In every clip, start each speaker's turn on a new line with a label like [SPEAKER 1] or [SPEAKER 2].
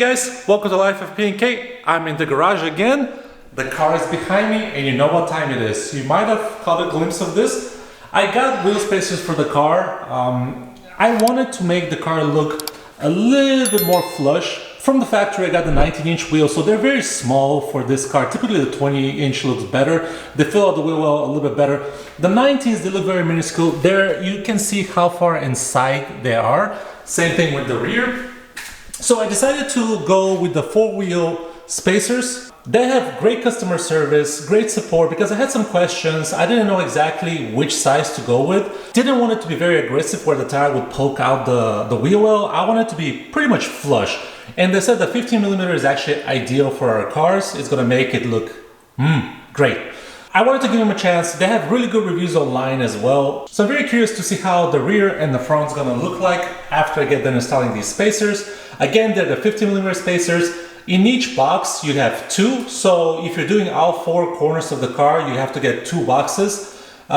[SPEAKER 1] guys, welcome to Life of P&K. I'm in the garage again. The car is behind me and you know what time it is. You might have caught a glimpse of this. I got wheel spacers for the car. I wanted to make the car look a little bit more flush. From the factory I got the 19-inch wheels, so they're very small for this car. Typically the 20-inch looks better. They fill out the wheel well a little bit better. The 19s, they look very minuscule. There you can see how far inside they are. Same thing with the rear. So I decided to go with the 4-wheel spacers. They have great customer service, great support, because I had some questions. I didn't know exactly which size to go with. Didn't want it to be very aggressive where the tire would poke out the wheel well. I wanted it to be pretty much flush. And they said the 15mm is actually ideal for our cars. It's gonna make it look great. I wanted to give them a chance. They have really good reviews online as well. So I'm very curious to see how the rear and the front is gonna look like after I get done installing these spacers. Again, they're the 15mm spacers. In each box, you have two. So if you're doing all four corners of the car, you have to get two boxes. 2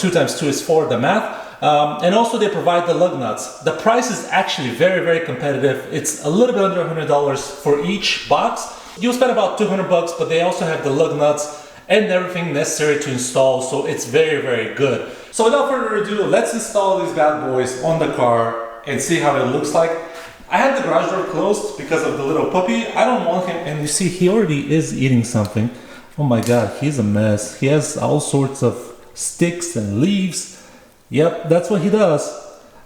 [SPEAKER 1] times 2 is 4, the math. And also they provide the lug nuts. The price is actually very, very competitive. It's a little bit under $100 for each box. You'll spend about 200 bucks, but they also have the lug nuts and everything necessary to install. So it's very, very good. So without further ado, let's install these bad boys on the car and see how it looks like. I had the garage door closed because of the little puppy. I don't want him, and you see he already is eating something. Oh my God, he's a mess. He has all sorts of sticks and leaves. Yep, that's what he does.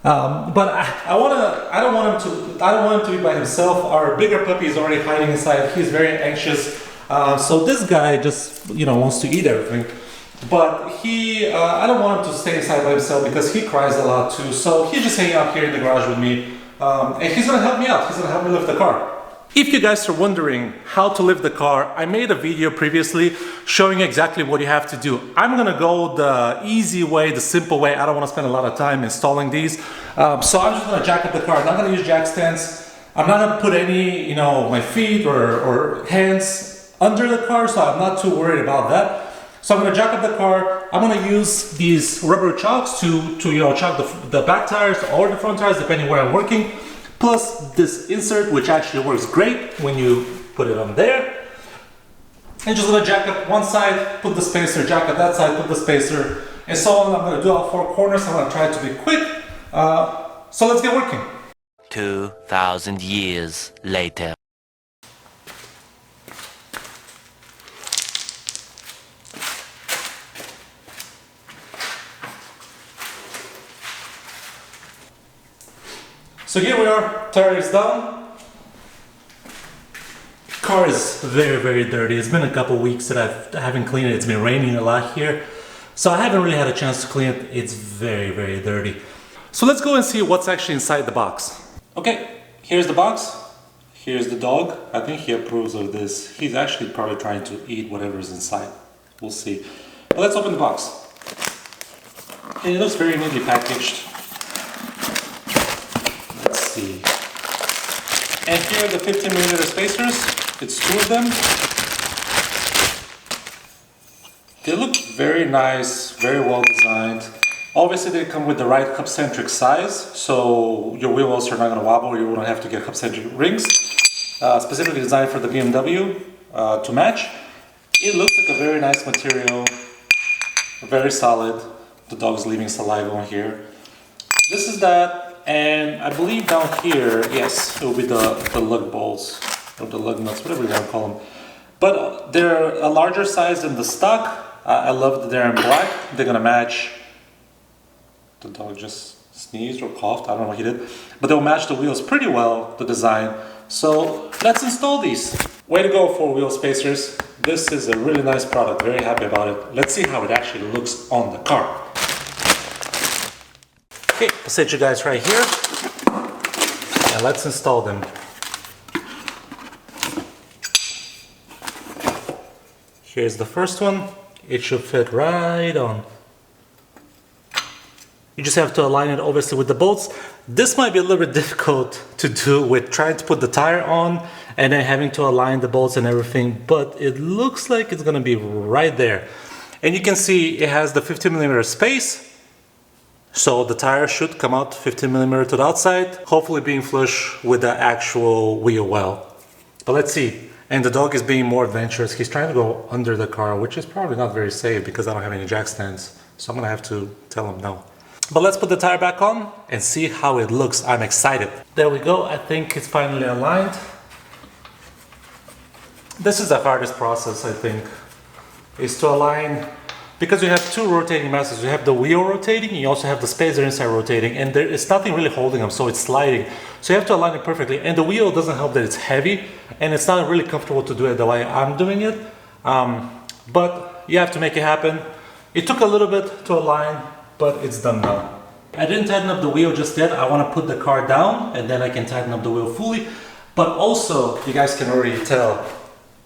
[SPEAKER 1] But I don't want him to be by himself. Our bigger puppy is already hiding inside. He's very anxious. So this guy just wants to eat everything. But I don't want him to stay inside by himself because he cries a lot too. So he's just hanging out here in the garage with me. And he's gonna help me out. He's gonna help me lift the car. If you guys are wondering how to lift the car, I made a video previously showing exactly what you have to do. I'm gonna go the easy way, the simple way. I don't wanna spend a lot of time installing these. So I'm just gonna jack up the car. I'm not gonna use jack stands. I'm not gonna put any, my feet or hands under the car, so I'm not too worried about that. So I'm gonna jack up the car. I'm gonna use these rubber chocks to chock the back tires or the front tires, depending where I'm working. Plus this insert, which actually works great when you put it on there. And just gonna jack up one side, put the spacer, jack up that side, put the spacer, and so on. I'm gonna do all four corners. I'm gonna try to be quick. So let's get working.
[SPEAKER 2] 2,000 years later.
[SPEAKER 1] So here we are, tire is down. Car is very, very dirty. It's been a couple weeks that I haven't cleaned it. It's been raining a lot here. So I haven't really had a chance to clean it. It's very, very dirty. So let's go and see what's actually inside the box. Okay, here's the box. Here's the dog. I think he approves of this. He's actually probably trying to eat whatever's inside. We'll see. But let's open the box. And it looks very neatly packaged. And here are the 15mm spacers. It's 2 of them. They look very nice, very well designed. Obviously they come with the right hub-centric size, so your wheel wells are not going to wobble, you won't have to get hub-centric rings. Specifically designed for the BMW to match. It looks like a very nice material, very solid. The dog's leaving saliva on here. This is that. And I believe down here, yes, it will be the lug bolts, or the lug nuts, whatever you want to call them. But they're a larger size than the stock. I love that they're in black. They're gonna match. The dog just sneezed or coughed, I don't know what he did. But they'll match the wheels pretty well, the design. So let's install these. Way to go, 4-wheel spacers. This is a really nice product, very happy about it. Let's see how it actually looks on the car. Okay, I'll set you guys right here, and let's install them. Here's the first one. It should fit right on. You just have to align it obviously with the bolts. This might be a little bit difficult to do with trying to put the tire on and then having to align the bolts and everything, but it looks like it's gonna be right there. And you can see it has the 15mm space. So the tire should come out 15mm to the outside, hopefully being flush with the actual wheel well. But let's see. And the dog is being more adventurous. He's trying to go under the car, which is probably not very safe because I don't have any jack stands. So I'm gonna have to tell him no. But let's put the tire back on and see how it looks. I'm excited. There we go. I think it's finally aligned. This is the hardest process, I think, is to align, because you have two rotating masses. You have the wheel rotating, you also have the spacer inside rotating, and there is nothing really holding them, so it's sliding. So you have to align it perfectly, and the wheel doesn't help that it's heavy, and it's not really comfortable to do it the way I'm doing it. But you have to make it happen. It took a little bit to align, but it's done now. I didn't tighten up the wheel just yet. I want to put the car down, and then I can tighten up the wheel fully. But also, you guys can already tell,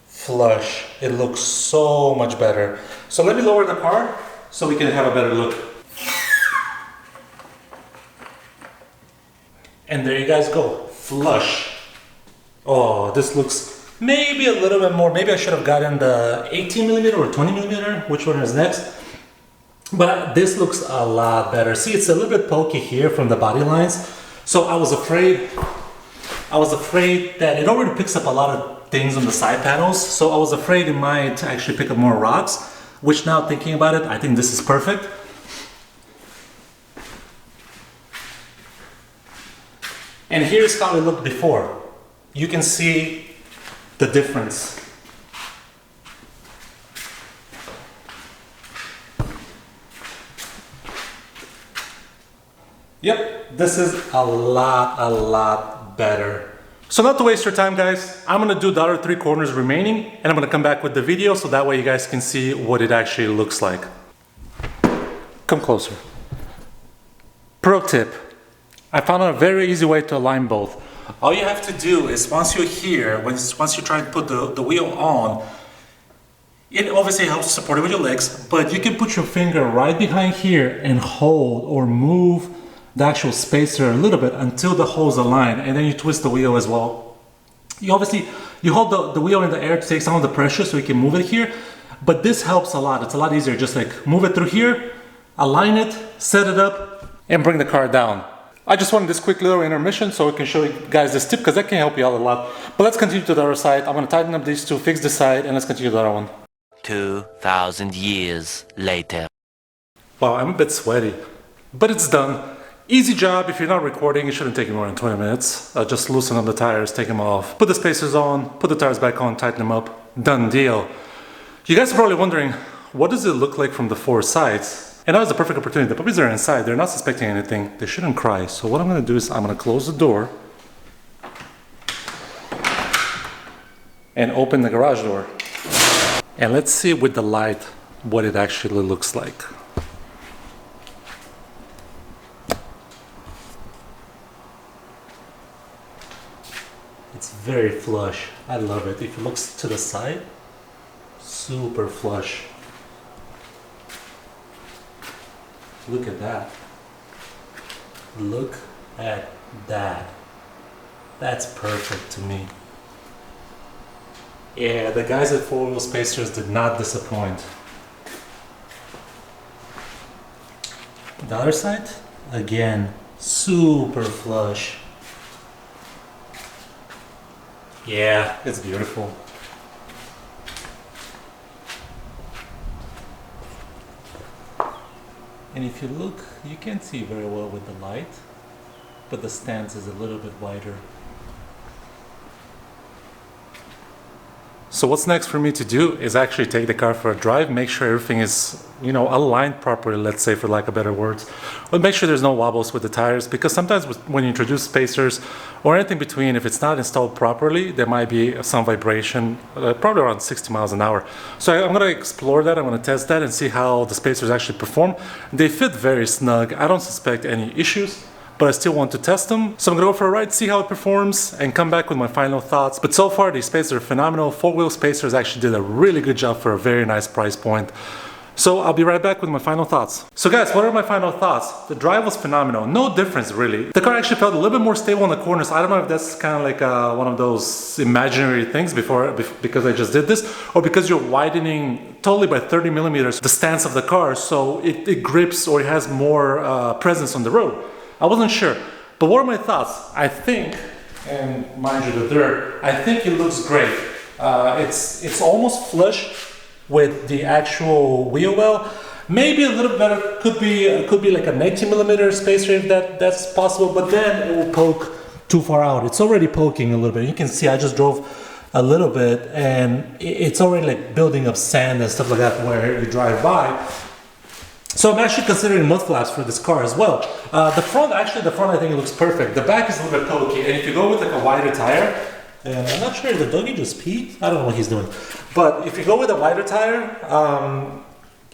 [SPEAKER 1] flush. It looks so much better. So let me lower the car so we can have a better look. And there you guys go, flush. Oh, this looks maybe a little bit more. Maybe I should have gotten the 18mm or 20mm, which one is next? But this looks a lot better. See, it's a little bit pokey here from the body lines. So I was afraid that it already picks up a lot of things on the side panels. So I was afraid it might actually pick up more rocks, which now thinking about it, I think this is perfect. And here's how it looked before. You can see the difference. Yep, this is a lot better. So not to waste your time, guys, I'm gonna do the other 3 corners remaining, and I'm gonna come back with the video so that way you guys can see what it actually looks like. Come closer. Pro tip. I found a very easy way to align both. All you have to do is once you're here, once you try to put the wheel on, it obviously helps support it with your legs, but you can put your finger right behind here and hold or move the actual spacer a little bit until the holes align, and then you twist the wheel as well. You hold the wheel in the air to take some of the pressure so you can move it here, but this helps a lot. It's a lot easier. Just like move it through here, align it, set it up, and bring the car down. I just wanted this quick little intermission so I can show you guys this tip because that can help you out a lot. But let's continue to the other side. I'm gonna tighten up these two, fix this side, and let's continue the other one.
[SPEAKER 2] 2,000 years later.
[SPEAKER 1] Wow, I'm a bit sweaty, but it's done. Easy job. If you're not recording, it shouldn't take you more than 20 minutes. Just loosen up the tires, take them off, put the spacers on, put the tires back on, tighten them up. Done deal. You guys are probably wondering, what does it look like from the 4 sides? And that was the perfect opportunity. The puppies are inside. They're not suspecting anything. They shouldn't cry. So what I'm going to do is I'm going to close the door and open the garage door. And let's see with the light what it actually looks like. It's very flush. I love it. If it looks to the side, super flush. Look at that. Look at that. That's perfect to me. Yeah, the guys at 4Wheel Spacers did not disappoint. The other side, again, super flush. Yeah, it's beautiful. And if you look, you can't see very well with the light, but the stance is a little bit wider. So what's next for me to do is actually take the car for a drive, make sure everything is, aligned properly, let's say, for lack of better words. But make sure there's no wobbles with the tires, because sometimes when you introduce spacers or anything between, if it's not installed properly, there might be some vibration, probably around 60 miles an hour. So I'm going to explore that, I'm going to test that and see how the spacers actually perform. They fit very snug. I don't suspect any issues, but I still want to test them. So I'm gonna go for a ride, see how it performs, and come back with my final thoughts. But so far, these spacers are phenomenal. 4Wheel Spacers actually did a really good job for a very nice price point. So I'll be right back with my final thoughts. So guys, what are my final thoughts? The drive was phenomenal. No difference really. The car actually felt a little bit more stable in the corners. I don't know if that's kind of like one of those imaginary things because I just did this, or because you're widening totally by 30 millimeters the stance of the car, so it grips or it has more presence on the road. I wasn't sure. But what are my thoughts? I think, and mind you the dirt, I think it looks great. It's almost flush with the actual wheel well. Maybe a little better, could be like a 19 millimeter spacer if that's possible, but then it will poke too far out. It's already poking a little bit. You can see I just drove a little bit and it's already like building up sand and stuff like that where you drive by. So I'm actually considering mud flaps for this car as well. The front I think it looks perfect. The back is a little bit pokey, and if you go with like a wider tire, and I'm not sure if the doggy just peed. I don't know what he's doing. But if you go with a wider tire,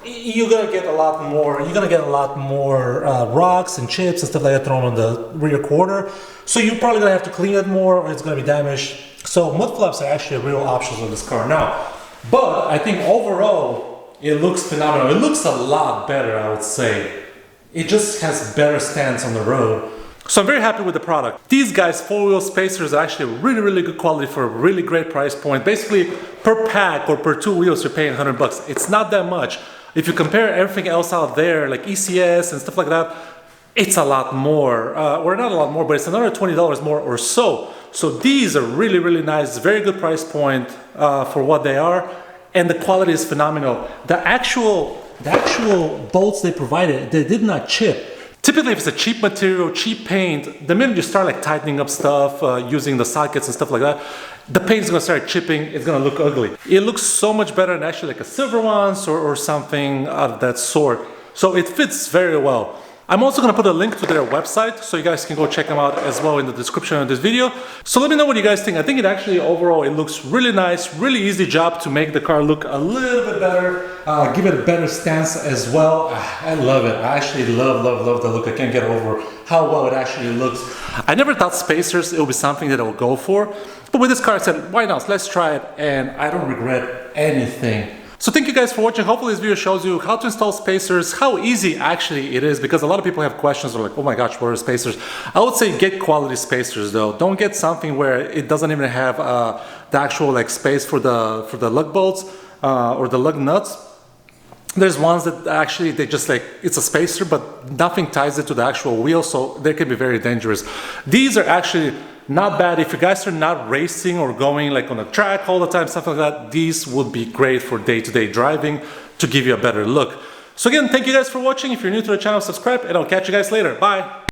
[SPEAKER 1] you're gonna get a lot more rocks and chips and stuff like that thrown on the rear quarter. So you're probably gonna have to clean it more, or it's gonna be damaged. So mud flaps are actually a real option on this car now. But I think overall it looks phenomenal. It looks a lot better, I would say. It just has better stance on the road. So I'm very happy with the product. These guys, 4-wheel spacers, are actually really good quality for a really great price point. Basically, per pack or per 2 wheels, you're paying 100 bucks. It's not that much. If you compare everything else out there, like ECS and stuff like that, it's a lot more. Or not a lot more, but it's another $20 more or so. So these are really nice, very good price point for what they are. And the quality is phenomenal. The actual bolts they provided, they did not chip. Typically, if it's a cheap material, cheap paint, the minute you start like tightening up stuff, using the sockets and stuff like that, the paint is gonna start chipping, it's gonna look ugly. It looks so much better than actually like a silver ones or something of that sort. So it fits very well. I'm also gonna put a link to their website so you guys can go check them out as well in the description of this video. So let me know what you guys think. I think it actually overall, it looks really nice, really easy job to make the car look a little bit better, give it a better stance as well. I love it. I actually love the look. I can't get over how well it actually looks. I never thought spacers, it would be something that I would go for. But with this car, I said, why not? Let's try it. And I don't regret anything. So thank you guys for watching. Hopefully this video shows you how to install spacers, how easy actually it is, because a lot of people have questions. They're like, oh my gosh, what are spacers? I would say get quality spacers though. Don't get something where it doesn't even have the actual like space for the lug bolts or the lug nuts. There's ones that actually they just like, it's a spacer, but nothing ties it to the actual wheel, so they can be very dangerous. These are actually not bad. If you guys are not racing or going like on a track all the time, stuff like that, these would be great for day-to-day driving to give you a better look. So again, thank you guys for watching. If you're new to the channel, subscribe, and I'll catch you guys later. Bye.